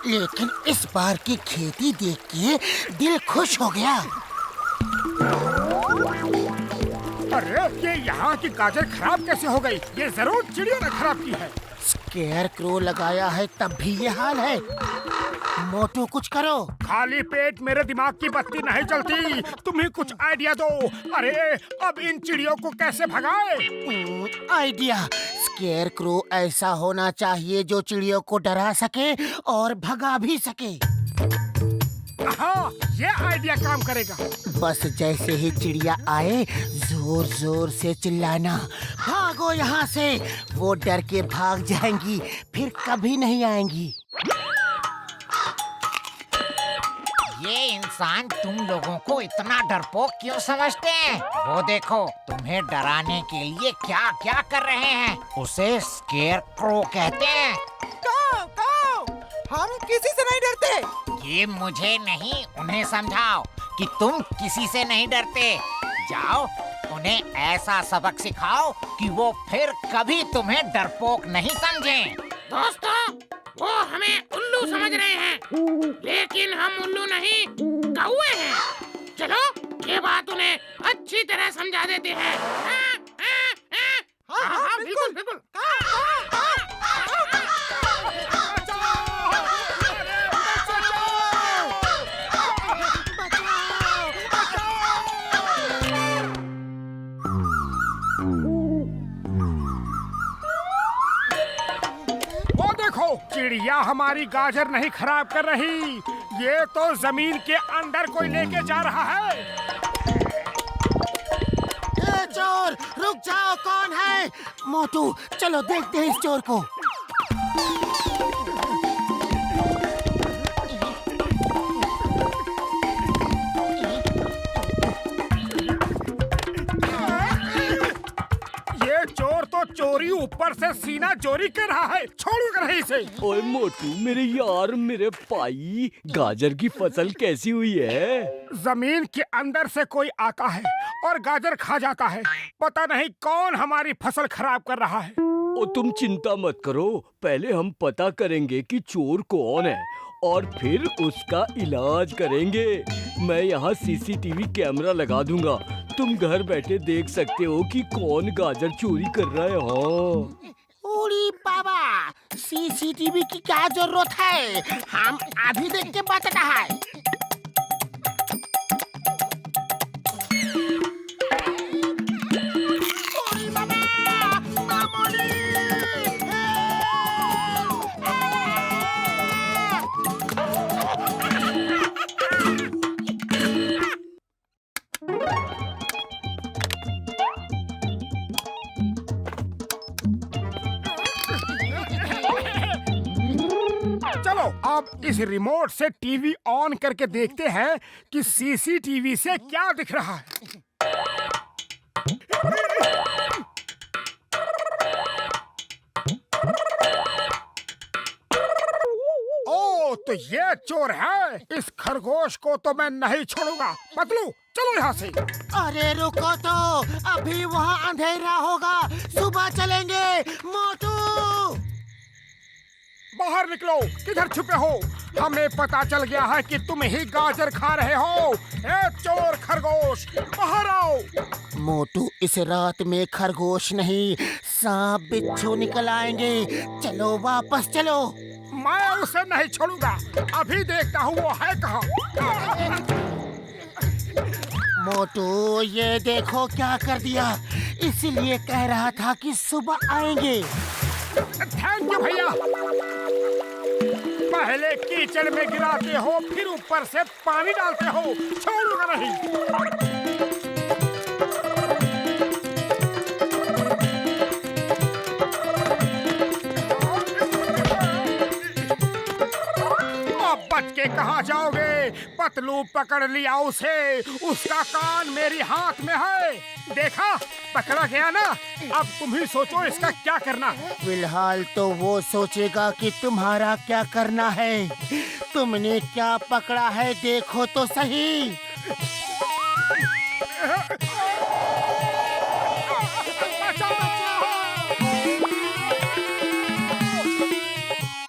लेकिन इस बार की खेती देख के दिल खुश हो गया। अरे ये यहाँ की गाजर खराब कैसे हो गई? ये जरूर चिड़ियों ने खराब की है। स्केयर क्रो लगाया है तब भी ये हाल है। मोटू कुछ करो। खाली पेट मेरे दिमाग की बत्ती नहीं चलती, तुम ही कुछ आइडिया दो। अरे अब इन चिड़ियों को कैसे भगाए? आइडिया, स्केयर क्रो ऐसा होना चाहिए जो चिड़ियों को डरा सके और भगा भी सके। हाँ, ये आइडिया काम करेगा। बस जैसे ही चिड़िया आए जोर जोर से चिल्लाना, भागो यहाँ से। वो डर के भाग जाएंगी, फिर कभी नहीं आएंगी। ये इंसान तुम लोगों को इतना डरपोक क्यों समझते हैं? वो देखो तुम्हें डराने के लिए क्या क्या कर रहे हैं। उसे स्केयर क्रो कहते हैं। हम किसी से नहीं डरते। ये मुझे नहीं, उन्हें समझाओ कि तुम किसी से नहीं डरते। जाओ उन्हें ऐसा सबक सिखाओ कि वो फिर कभी तुम्हें डरपोक नहीं समझें। दोस्तों, वो हमें उल्लू समझ रहे हैं, लेकिन हम उल्लू नहीं, कौवे हैं। चलो ये बात उन्हें अच्छी तरह समझा देते हैं। हाँ, बिल्कुल बिल्कुल। चिड़िया हमारी गाजर नहीं खराब कर रही, ये तो जमीन के अंदर कोई लेके जा रहा है। ए चोर, रुक जाओ, कौन है? मोटू चलो देखते हैं इस चोर को। चोरी ऊपर से सीना चोरी कर रहा है, छोड़ो कर इसे। ओए मोटू मेरे यार, मेरे भाई, गाजर की फसल कैसी हुई है? जमीन के अंदर से कोई आता है और गाजर खा जाता है। पता नहीं कौन हमारी फसल खराब कर रहा है। ओ तुम चिंता मत करो, पहले हम पता करेंगे कि चोर कौन है और फिर उसका इलाज करेंगे। मैं यहाँ सीसीटीवी कैमरा लगा दूंगा, तुम घर बैठे देख सकते हो कि कौन गाजर चोरी कर रहा है। हाँ ओरी बाबा, सीसीटीवी की क्या जरूरत है? हम अभी देख के बताता है। चलो अब इस रिमोट से टीवी ऑन करके देखते हैं कि सीसीटीवी से क्या दिख रहा है। ओ तो ये चोर है, इस खरगोश को तो मैं नहीं छोड़ूंगा। पतलू चलो यहाँ से। अरे रुको तो, अभी वहाँ अंधेरा होगा, सुबह चलेंगे। मोटू बाहर निकलो, किधर छुपे हो? हमें पता चल गया है कि तुम ही गाजर खा रहे हो। ए चोर खरगोश, बाहर आओ। मोटू, इस रात में खरगोश नहीं, सांप बिच्छू निकल आएंगे। चलो वापस चलो। मैं उसे नहीं छोड़ूंगा, अभी देखता हूँ वो है कहाँ। मोटू, ये देखो क्या कर दिया। इसीलिए कह रहा था कि सुबह आएंगे। थैंक यू भैया। पहले कीचड़ में गिराते हो, फिर ऊपर से पानी डालते हो, छोड़ूंगा नहीं। बच के कहाँ जाओगे? पतलू पकड़ लिया उसे, उसका कान मेरी हाथ में है। देखा, पकड़ा गया ना। अब तुम ही सोचो इसका क्या करना। फिलहाल तो वो सोचेगा कि तुम्हारा क्या करना है। तुमने क्या पकड़ा है देखो तो सही।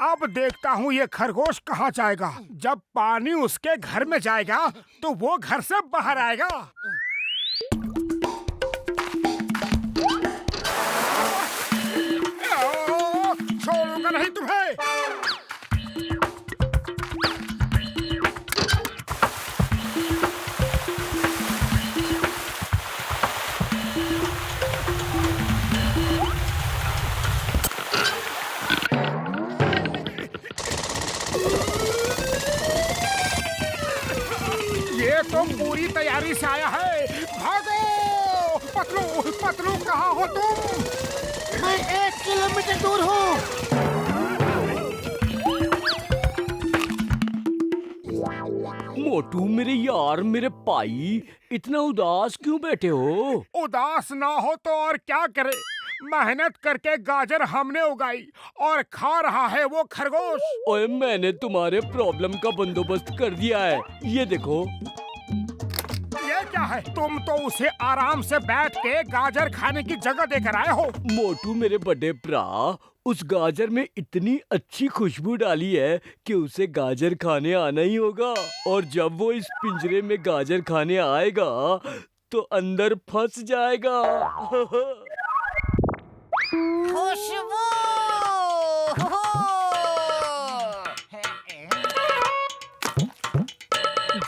अब देखता हूँ ये खरगोश कहाँ जाएगा। जब पानी उसके घर में जाएगा तो वो घर से बाहर आएगा। छोड़ूंगा नहीं तुम्हें। ये तो पूरी तैयारी से आया है। भागो! पतलू, पतलू कहाँ हो तुम? मैं 1 किलोमीटर दूर हूँ। मोटू मेरे यार, मेरे भाई, इतना उदास क्यों बैठे हो? उदास ना हो तो और क्या करे। मेहनत करके गाजर हमने उगाई और खा रहा है वो खरगोश। ओए, मैंने तुम्हारे प्रॉब्लम का बंदोबस्त कर दिया है। ये देखो। ये क्या है? तुम तो उसे आराम से बैठ के गाजर खाने की जगह देकर आए हो। मोटू मेरे बड़े भरा, उस गाजर में इतनी अच्छी खुशबू डाली है कि उसे गाजर खाने आना ही होगा। और जब वो इस पिंजरे में गाजर खाने आएगा तो अंदर फंस जाएगा। खुशबू!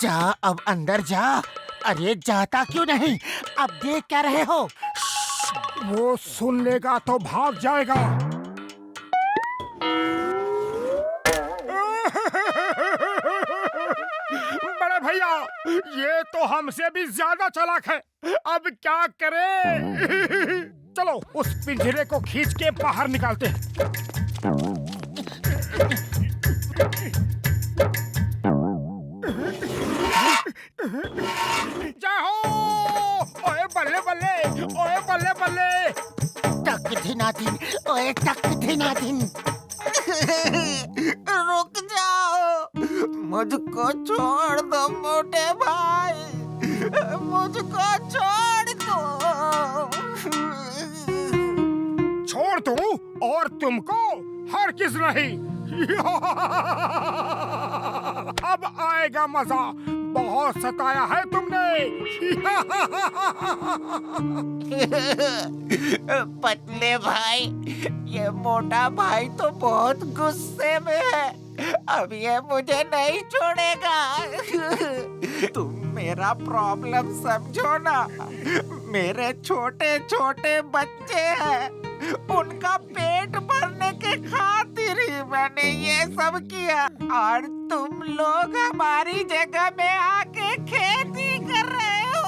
जा, अब अंदर जा। अरे जाता क्यों नहीं? अब देख क्या रहे हो? वो सुन लेगा तो भाग जाएगा। बड़े भैया, ये तो हमसे भी ज्यादा चालाक है। अब क्या करें? चलो उस पिंजरे को खींच के बाहर निकालते हैं। जाओ! ओए बल्ले बल्ले, ओए बल्ले बल्ले। टक धिनाधिन, ओए टक धिनाधिन। रुक जाओ, मुझको छोड़ दो मोटे भाई, मुझको छोड़ दो। छोड़ दूं और तुमको हरगिज़ नहीं। अब आएगा मजा। बहुत सताया है तुमने। पतले भाई, ये मोटा भाई तो बहुत गुस्से में है। अब ये मुझे नहीं छोड़ेगा। तुम मेरा प्रॉब्लम समझो ना। मेरे छोटे छोटे बच्चे हैं, उनका पेट भरने के खातिर ही मैंने ये सब किया। और तुम लोग हमारी जगह में आके खेती कर रहे हो।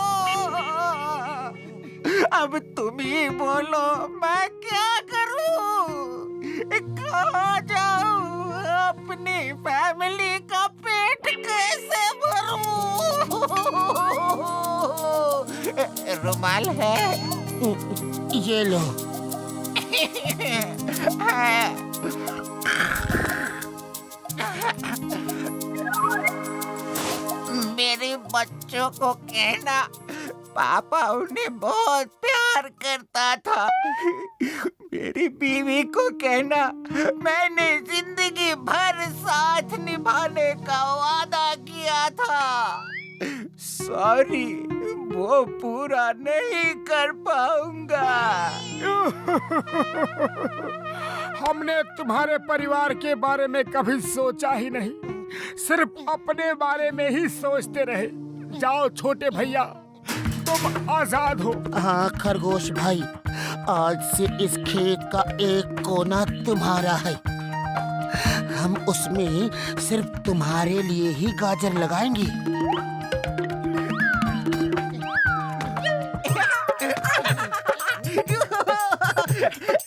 अब तुम ही बोलो, मैं क्या करूं? कहाँ जाऊं? अपनी फैमिली का पेट कैसे भरूं? रुमाल है? ये लो। मेरे बच्चों को कहना पापा उन्हें बहुत प्यार करता था। मेरी बीवी को कहना मैंने जिंदगी भर साथ निभाने का वादा किया था। सॉरी, वो पूरा नहीं कर पाऊंगा। हमने तुम्हारे परिवार के बारे में कभी सोचा ही नहीं, सिर्फ अपने बारे में ही सोचते रहे। जाओ छोटे भैया, तुम आजाद हो। हाँ खरगोश भाई, आज से इस खेत का एक कोना तुम्हारा है। हम उसमें सिर्फ तुम्हारे लिए ही गाजर लगाएंगे।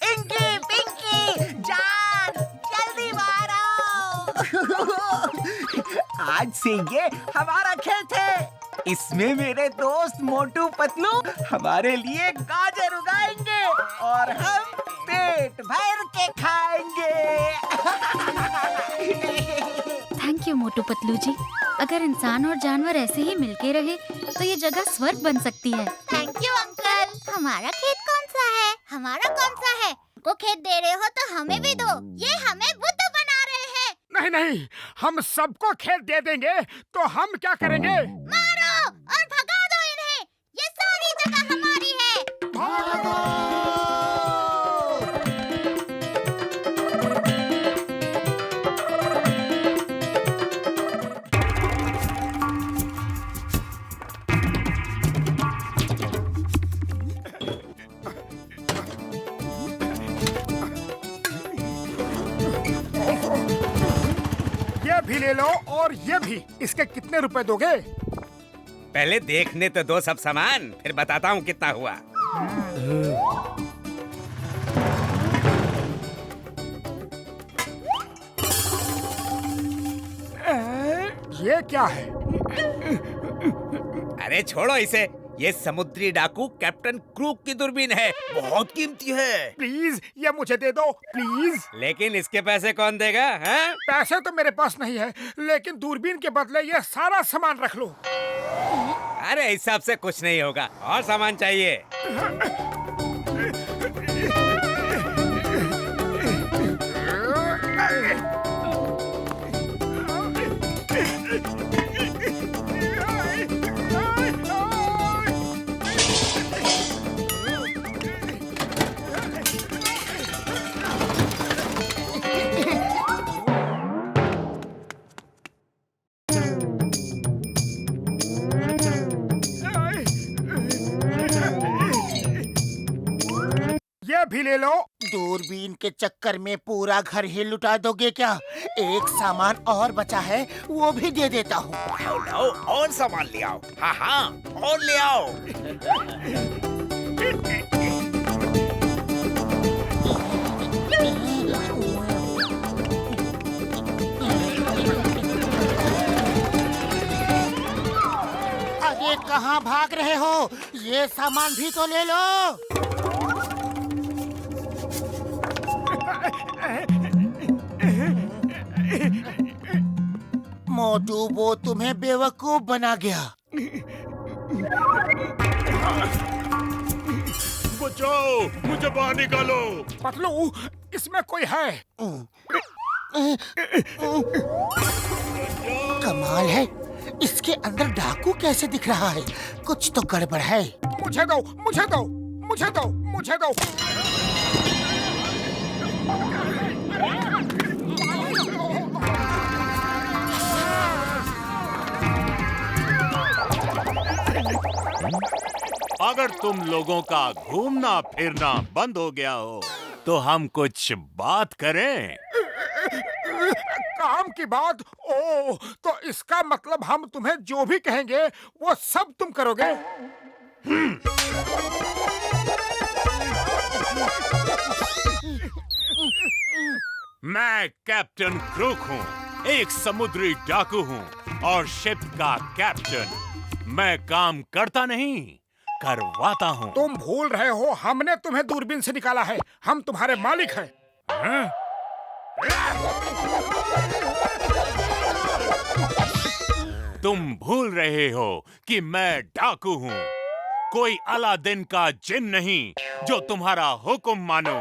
इंकी, पिंकी, जान, जल्दी बाहर आओ। आज से ये हमारा खेत है। इसमें मेरे दोस्त मोटू पतलू हमारे लिए गाजर उगाएंगे और हम पेट भर के खाएंगे। थैंक यू मोटू पतलू जी। अगर इंसान और जानवर ऐसे ही मिलके रहे तो ये जगह स्वर्ग बन सकती है। Thank you uncle. हमारा खेत कौन सा है? हमारा कौन सा है? को खेत दे रहे हो तो हमें भी दो। ये हमें बुद्ध बना रहे हैं। नहीं नहीं, हम सबको खेत दे देंगे तो हम क्या करेंगे? मारो और भगा दो इन्हें। ये सारी जगह हमारी है। ये भी ले लो और ये भी। इसके कितने रुपए दोगे? पहले देखने तो दो सब सामान, फिर बताता हूँ कितना हुआ। ये क्या है? अरे छोड़ो इसे, ये समुद्री डाकू कैप्टन क्रूक की दूरबीन है, बहुत कीमती है। प्लीज ये मुझे दे दो, प्लीज। लेकिन इसके पैसे कौन देगा? हैं? पैसे तो मेरे पास नहीं है, लेकिन दूरबीन के बदले ये सारा सामान रख लो। अरे इस हिसाब से कुछ नहीं होगा, और सामान चाहिए। ये भी ले लो। दूरबीन के चक्कर में पूरा घर ही लुटा दोगे क्या? एक सामान और बचा है, वो भी दे देता हूँ। लाओ और सामान ले आओ। हाँ हाँ, और ले आओ। अरे कहाँ भाग रहे हो? ये सामान भी तो ले लो। मोटू वो तुम्हें बेवकूफ बना गया। बचाओ, मुझे बाहर निकालो। पतलू, इसमें कोई है? कमाल है, इसके अंदर डाकू कैसे दिख रहा है? कुछ तो गड़बड़ है। मुझे दो, मुझे दो, मुझे दो, मुझे दो। अगर तुम लोगों का घूमना फिरना बंद हो गया हो तो हम कुछ बात करें। काम की बात? ओ, तो इसका मतलब हम तुम्हें जो भी कहेंगे वो सब तुम करोगे? मैं कैप्टन क्रूक हूँ, एक समुद्री डाकू हूँ और शिप का कैप्टन। मैं काम करता नहीं, करवाता हूँ। तुम भूल रहे हो, हमने तुम्हें दूरबीन से निकाला है। हम तुम्हारे मालिक हैं। हाँ? तुम भूल रहे हो कि मैं डाकू हूँ, कोई अलादीन का जिन नहीं जो तुम्हारा हुक्म मानो।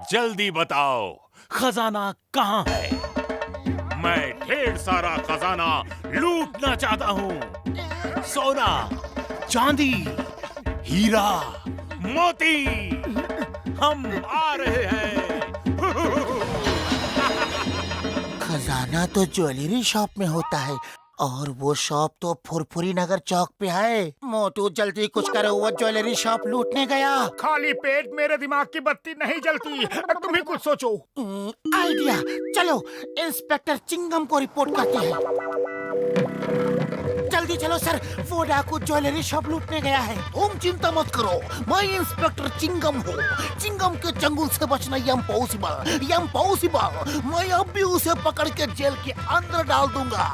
जल्दी बताओ खजाना कहाँ है? मैं ढेर सारा खजाना लूटना चाहता हूँ। सोना, चांदी, हीरा, मोती, हम आ रहे हैं। खजाना तो ज्वेलरी शॉप में होता है और वो शॉप तो फुरफुरी नगर चौक पे है। मोटू जल्दी कुछ करो, वो ज्वेलरी शॉप लूटने गया। खाली पेट मेरे दिमाग की बत्ती नहीं जलती। तुम ही कुछ सोचो। आइडिया, चलो इंस्पेक्टर चिंगम को रिपोर्ट करते हैं। जल्दी चलो सर, वो डाकू ज्वेलरी शॉप लूटने गया है। तुम चिंता मत करो, मैं इंस्पेक्टर चिंगम हूँ। चिंगम के चंगुल से बचना इम्पॉसिबल, इम्पॉसिबल। मैं अब भी उसे पकड़ के जेल के अंदर डाल दूंगा।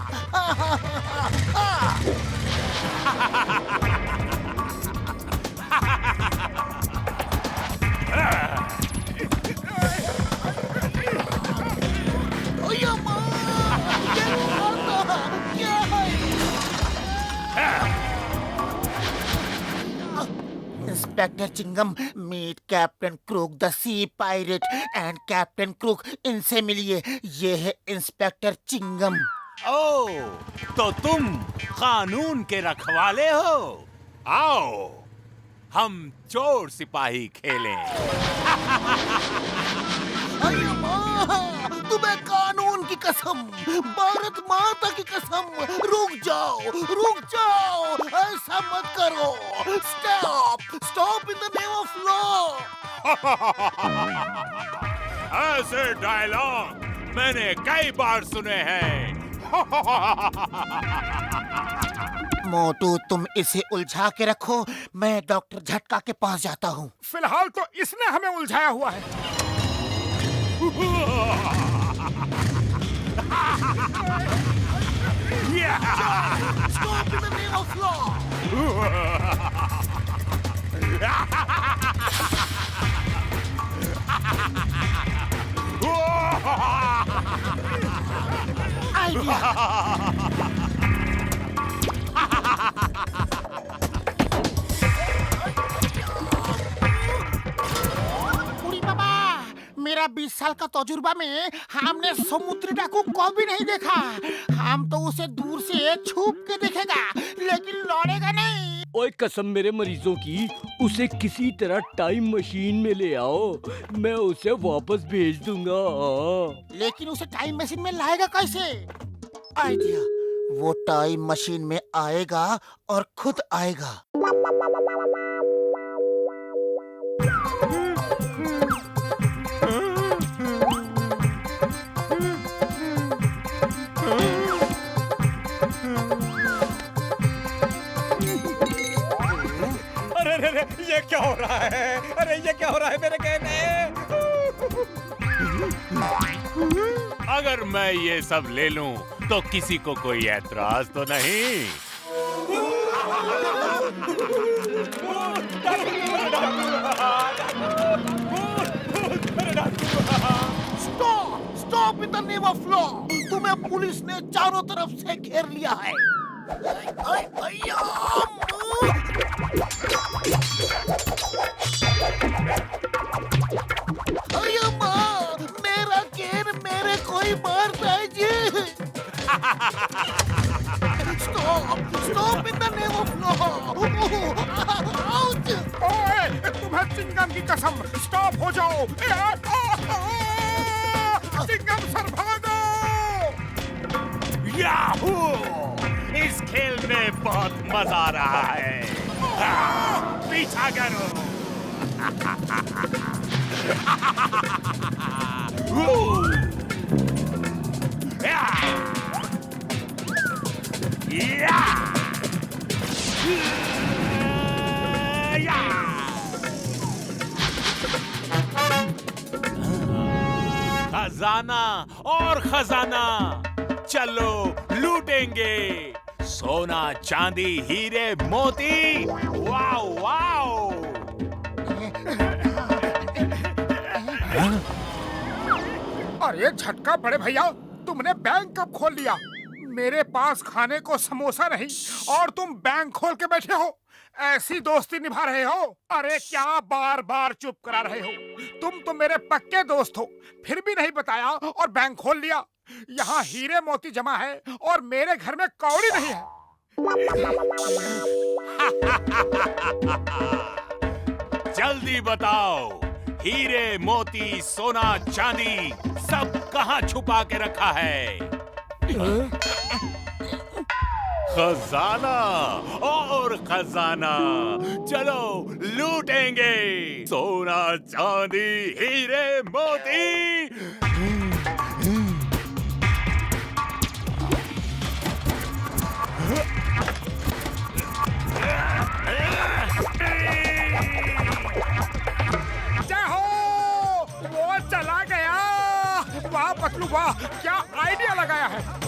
Inspector Chingum, meet captain Crook the sea pirate and captain Crook, इनसे मिलिए। ये है इंस्पेक्टर चिंगम। ओ, तो तुम कानून के रखवाले हो? आओ, हम चोर सिपाही खेलें। तुम्हें कानून की कसम, भारत माता की कसम, रुक जाओ, रुक जाओ, ऐसा मत करो। Stop, stop in the name of law. ऐसे डायलॉग मैंने कई बार सुने हैं। मोटू, तुम इसे उलझा के रखो, मैं डॉक्टर झटका के पास जाता हूँ। फिलहाल तो इसने हमें उलझाया हुआ है। Stop in the name of law. उड़ी बाबा, मेरा 20 साल का तजुर्बा में हमने समुद्री डाकू को भी नहीं देखा। हम तो उसे दूर से छुप के देखेगा, लेकिन लौड़ेगा नहीं। ओए कसम मेरे मरीजों की, उसे किसी तरह टाइम मशीन में ले आओ, मैं उसे वापस भेज दूंगा। लेकिन उसे टाइम मशीन में लाएगा कैसे? आइडिया, वो टाइम मशीन में आएगा और खुद आएगा। अरे ये क्या हो रहा है? अरे ये क्या हो रहा है मेरे कहने? अगर मैं ये सब ले लूं तो किसी को कोई ऐतराज तो नहीं? Stop, stop in the name of law. तुम्हें पुलिस ने चारों तरफ से घेर लिया है। अरे माँ, मेरा केर मेरे कोई मारता है जी। Stop, stop in the name of law. Ouch! ओए, तुम्हें चिंगम की कसम, स्टॉप हो जाओ। चिंगम सर भागो। याहू! इस खेल में बहुत मजा आ रहा है। पीछा करो। खजाना और खजाना, चलो लूटेंगे। सोना, चांदी, हीरे, मोती। Wow wow. अरे झटका बड़े भैया, तुमने बैंक कब खोल लिया? मेरे पास खाने को समोसा नहीं और तुम बैंक खोल के बैठे हो। ऐसी दोस्ती निभा रहे हो? अरे क्या बार बार चुप करा रहे हो? तुम तो मेरे पक्के दोस्त हो, फिर भी नहीं बताया और बैंक खोल लिया। यहाँ हीरे मोती जमा है और मेरे घर में कौड़ी नहीं है। जल्दी बताओ, हीरे मोती सोना चांदी सब कहाँ छुपा के रखा है? खजाना और खजाना, चलो लूटेंगे सोना चांदी हीरे मोती। जय हो, वो चला गया। वाह पतलू वाह, क्या आइडिया लगाया है।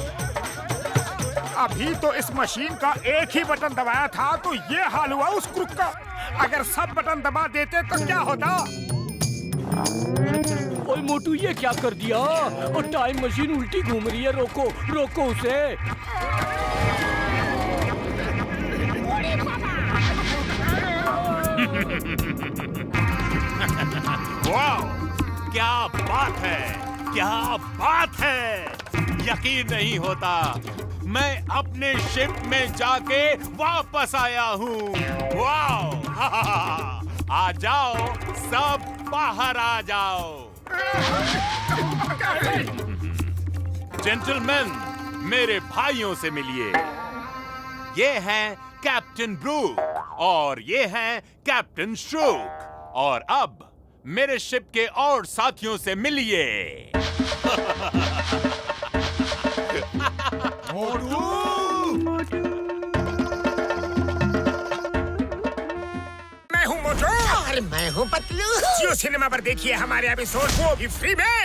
अभी तो इस मशीन का एक ही बटन दबाया था तो ये हाल हुआ उस क्रुक का। अगर सब बटन दबा देते तो क्या होता? ओए मोटू, ये क्या कर दिया? और टाइम मशीन उल्टी घूम रही है। रोको रोको उसे। वाह, क्या बात है, क्या बात है। यकीन नहीं होता, मैं अपने शिप में जाके वापस आया हूँ। वाह, आ जाओ, सब बाहर आ जाओ। जेंटलमैन, मेरे भाइयों से मिलिए। ये हैं कैप्टन ब्रूक और ये हैं कैप्टन श्रूक। और अब मेरे शिप के और साथियों से मिलिए। मैं हूँ मोटू। और मैं हूँ पतलू। जियो सिनेमा पर देखिए हमारे एपिसोड को भी फ्री में।